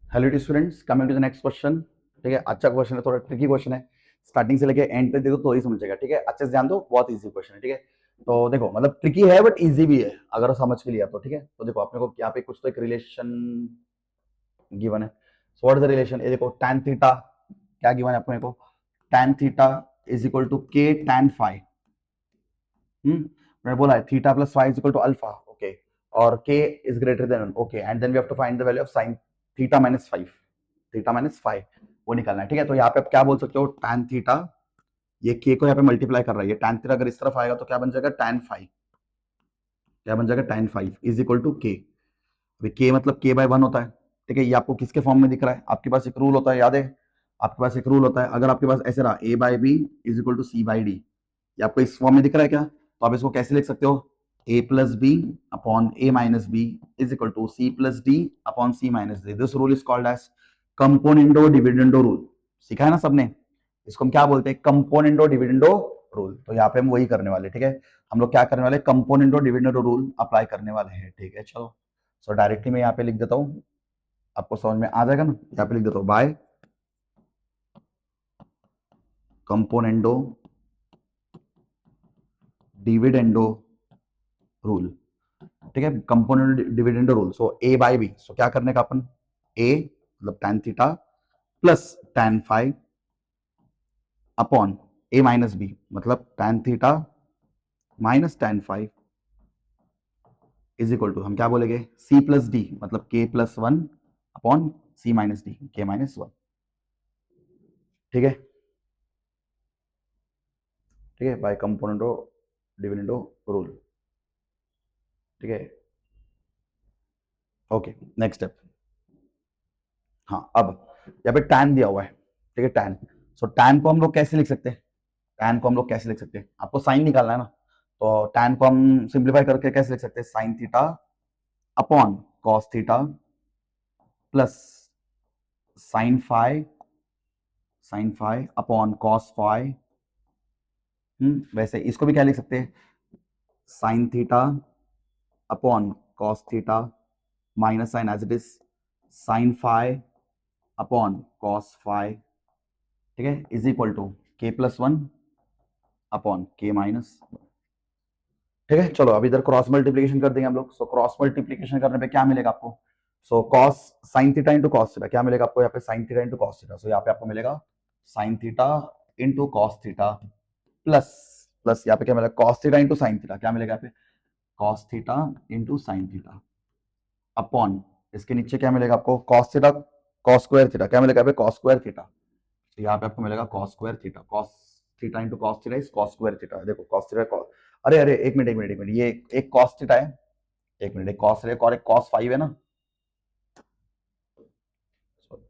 Hello T students, coming to the next question. ठीक है, अच्छा क्वेश्चन है, थोड़ा ट्रिकी क्वेश्चन है। स्टार्टिंग से लेके एंड तक देखो तो ही समझ जाएगा। ठीक है, अच्छे से ध्यान दो, बहुत इजी क्वेश्चन है। ठीक है, तो देखो मतलब ट्रिकी है बट इजी भी है अगर समझ के लिया तो। ठीक है, तो देखो अपने को यहाँ पे कुछ तो एक रिलेशन गिवन है। So what is the relation? ये देखो tan थीटा क्या गिवन है अपने को। tan theta is equal to k tan five. मैंने बोला है theta plus five is equal to alpha. Okay, और k is greater than okay, and then we have to find the value of sin theta minus five. Theta minus five वो निकालना है। ठीक है, तो यहाँ पे आप क्या बोल सकते हो, tan थीटा, ये k को यहाँ पे मल्टीप्लाई कर रहा है, ये tan थीटा अगर इस तरफ आएगा तो क्या बन जाएगा, tan फाइव। क्या बन जाएगा, tan five is equal to k। अभी k मतलब k बाय वन होता है। ठीक है, ये आपको किसके फॉर्म में दिख रहा है? आपके पास एक रूल होता है, याद है? आपके पास एक रूल होता है, अगर आपके पास ऐसे रहा a by B is equal to C by D, ये आपको इस फॉर्म में दिख रहा है क्या? तो आप इसको कैसे लिख सकते हो, a plus B upon a minus B is equal to C plus D upon C minus D. This rule is called as componendo dividendo rule. सीखा है ना सबने? इसको हम क्या बोलते हैं, कंपोनेंडो डिविडेंडो रूल। तो यहाँ पे हम वही करने वाले। ठीक है, हम लोग क्या करने वाले, कंपोनेंडो डिविडेंडो रूल अप्लाई करने वाले हैं। ठीक है, चलो सो डायरेक्टली मैं यहाँ पे लिख देता हूँ, आपको समझ में आ जाएगा ना। यहाँ पे लिख देता हूँ बाय कंपोनेंडो डिविडेंडो रूल। ठीक है, component dividend rule. So a by b, so क्या करने का अपन, ए मतलब tan theta plus tan five upon a minus b मतलब tan theta minus tan five is equal to, हम क्या बोलेंगे, सी प्लस डी मतलब के प्लस वन अपॉन सी minus d, k minus one. ठीक है, ठीक है, बाय कंपोनेंटो डिविडेंडो रूल। ठीक है, ओके, नेक्स्ट स्टेप। हाँ, अब यहाँ पे tan दिया हुआ है। ठीक है, tan, सो tan को हम लोग कैसे लिख सकते हैं, tan को हम लोग कैसे लिख सकते हैं, आपको साइन निकालना है ना। तो tan को हम सिंप्लीफाई करके कैसे लिख सकते हैं, sine theta upon cos theta plus sine five, sine five upon cos five. वैसे इसको भी क्या लिख सकते हैं, sine theta upon cos theta minus sine as it is sine five upon cos five. ठीक है, is equal to K plus one upon K minus. ठीक है, चलो अभी इधर क्रॉस मल्टीप्लीकेशन कर देंगे हम लोग। सो क्रॉस मल्टीप्लीकेशन करने पे क्या मिलेगा आपको, so cos sine theta into cos theta क्या मिलेगा आपको, यहाँ पे sine theta into cos theta. So यहाँ पे आपको मिलेगा sine theta into cos theta plus, plus यहाँ पे क्या मिलेगा, cos theta into sine theta क्या मिलेगा यहाँ पे, cos theta into sine theta upon इसके नीचे क्या मिलेगा आपको, cos theta cos square theta क्या मिलेगा यहाँ पे, कॉस स्क्वायर थीटा। तो यहाँ पे आपको मिलेगा cos square theta, cos theta into cos theta is cos square theta. देखो कॉस थीटा अरे अरे एक मिनट एक मिनट एक मिनट, ये एक कॉस थीटा है, एक मिनट, एक कॉस है और एक कॉस फाइव है ना,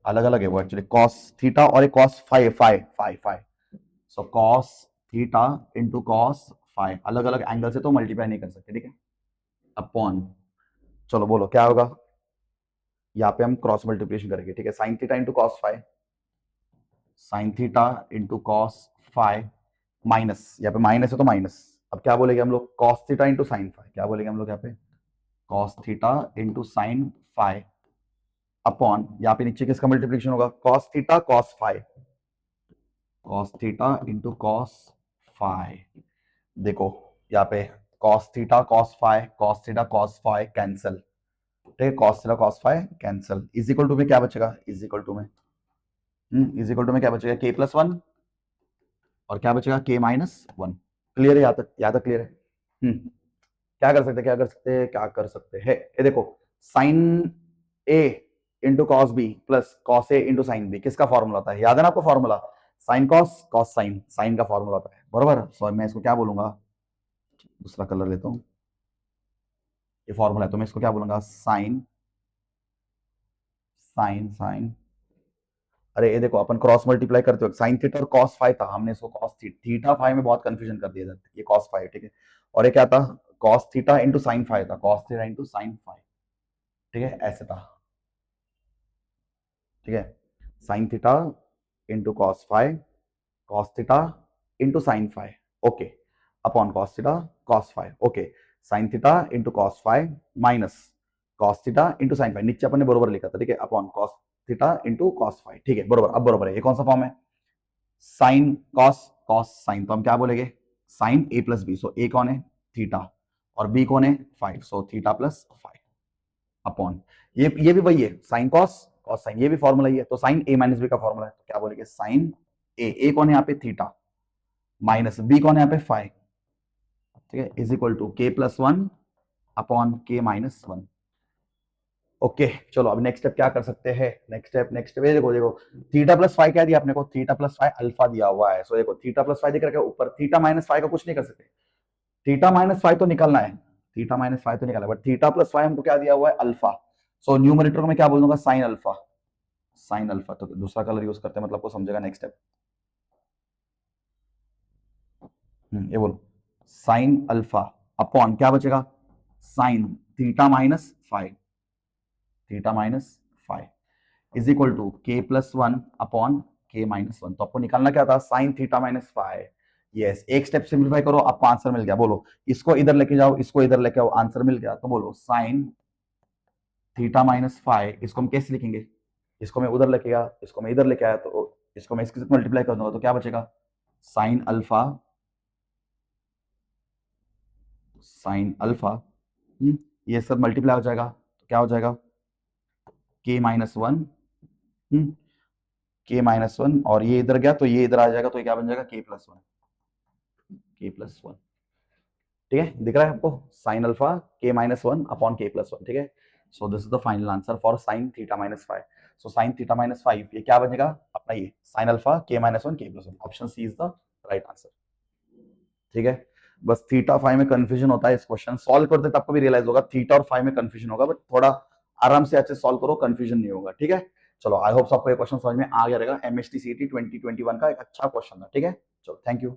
अलग अलग है वो एक्चुअली, कॉस थीटा और एक cos five five five five. So cos theta into cos five, अलग अलग एंगल से तो मल्टीप्लाई नहीं कर सकते। ठीक है, अपॉन, चलो बोलो क्या होगा, यहाँ पे हम क्रॉस मल्टीप्लिकेशन करेंगे। ठीक है, sine theta into cos five, sign theta into cos five minus, यहाँ पे माइनस है तो माइनस, अब क्या बोलेंगे हम लोग, cos theta into sine five क्या बोलेंगे हम लोग यहाँ पे, cos theta into sine five upon यहाँ पे नीचे किसका मल्टीप्लिकेशन होगा, cos theta cos five, cos theta into cos five. देखो यहाँ पे cos theta cos five, cos theta cos five cancel. ठीक है, cos theta cos five cancel, is equal to में क्या बचेगा, इज इक्वल टू में इज इक्वल टू में क्या बचेगा, के प्लस वन और क्या बचेगा, के माइनस वन। क्लियर है यहाँ तक, यहाँ तक क्लियर है। क्या कर सकते हैं, क्या कर सकते हैं, क्या कर सकते हैं, ये देखो sine a into cos b plus cos a into sine b किसका फॉर्मूला होता है, याद है ना आपको formula, sine cos cos sine, sine का फॉर्मूला होता है बरोबर। सो मैं इसको क्या बोलूंगा, दूसरा कलर लेता हूँ, ये फॉर्मूला है तो मैं इसको क्या बोलूंगा, साइन साइन साइन, अरे ये देखो अपन क्रॉस मल्टीप्लाई करते हो, साइन थीटा और कॉस फाइव था, हमने इसको कॉस थीटा फाइव में बहुत कंफ्यूजन कर दिया था, ये कॉस फाइव। ठीक है, और ये क्या था, cos theta into sine five था, cos theta into sine five. ठीक है, ऐसे था। ठीक है, sine theta into cos five, cos theta into sine five okay, upon cos theta cos five okay, sine theta into cos five minus cos theta into sine five, नीचे अपन ने बरोबर लिखा था, ठीक है, upon cos theta into cos five, ठीक है, बरोबर, अब बरोबर है। ये कौन सा फॉर्म है? साइन कॉस, कॉस साइन, तो हम क्या बोलेंगे? साइन ए प्लस बी, सो ए कौन है? थीटा, और बी कौन है? Five, so theta plus five upon, ये भी वही है, साइन कॉस, कॉस साइन, ये भी फॉर्मूला ही है, तो साइन ए माइनस बी का फॉर्मूला है, तो क्या बोलेंगे? साइन ए कौन है यहाँ पे? थीटा, माइनस बी कौन है यहाँ पे? फाइव, ठीक है, is equal to K plus one upon K minus one. Okay, चलो अब नेक्स्ट स्टेप क्या कर सकते हैं? नेक्स्ट स्टेप देखो देखो, थीटा प्लस फाइव क्या दिया आपने को? थीटा प्लस फाइव अल्फा दिया हुआ है, सो देखो थीटा प्लस फाइव दिख रहा है ऊपर, थीटा माइनस फाइव का कुछ नहीं कर सकते, थीटा माइनस फाइव तो निकलना है, थीटा माइनस फाइव तो निकलना है, बट थीटा प्लस फाइव हमको क्या दिया हुआ है? अल्फा, सो न्यूमरेटर को मैं क्या बोल दूंगा? साइन अल्फा, साइन अल्फा, तो दूसरा कलर यूज करते हैं, मतलब को समझेगा नेक्स्ट स्टेप। ये बोलो, साइन अल्फा अपॉन क्या बचेगा? Sine theta minus five, theta minus five is equal to K plus one upon K minus one. तो आपको निकालना क्या था? Sine theta minus five. Yes, एक स्टेप सिंप्लीफाई करो, आपको आंसर मिल गया। बोलो, इसको इधर लेके जाओ, इसको इधर लेके आओ, आंसर मिल गया। तो बोलो साइन थीटा माइनस फाइव, इसको हम कैसे लिखेंगे? इसको मैं उधर लेके गया, इसको मैं इधर लेके आया, तो इसको मैं इसके साथ मल्टीप्लाई कर दूंगा, तो क्या बचेगा? साइन अल्फा, साइन अल्फा, ये सब मल्टीप्लाई हो जाएगा, तो क्या हो जाएगा? के माइनस वन, के माइनस वन, और ये इधर गया तो ये इधर आ जाएगा, तो ये क्या बन जाएगा? K plus one, K plus one, ठीक है, दिख रहा है आपको? Sine alpha K minus one upon K plus one, ठीक है। So this is the final answer for sine theta minus five. So sine theta minus five, ये क्या बनेगा अपना? ये sine alpha K minus one K plus one, option C is the right answer, ठीक है। बस थीटा फाइव में confusion होता है, इस क्वेश्चन सॉल्व करते तब आपको भी रियलाइज होगा थीटा और फाइव में कंफ्यूजन होगा, बट थोड़ा आराम से अच्छे सॉल्व करो, कंफ्यूजन नहीं होगा, ठीक है। चलो, आई होप आपको ये क्वेश्चन समझ में आ गया रहेगा। एमएसटी सीईटी 2021 का एक अच्छा क्वेश्चन था, ठीक है। चलो, थैंक यू।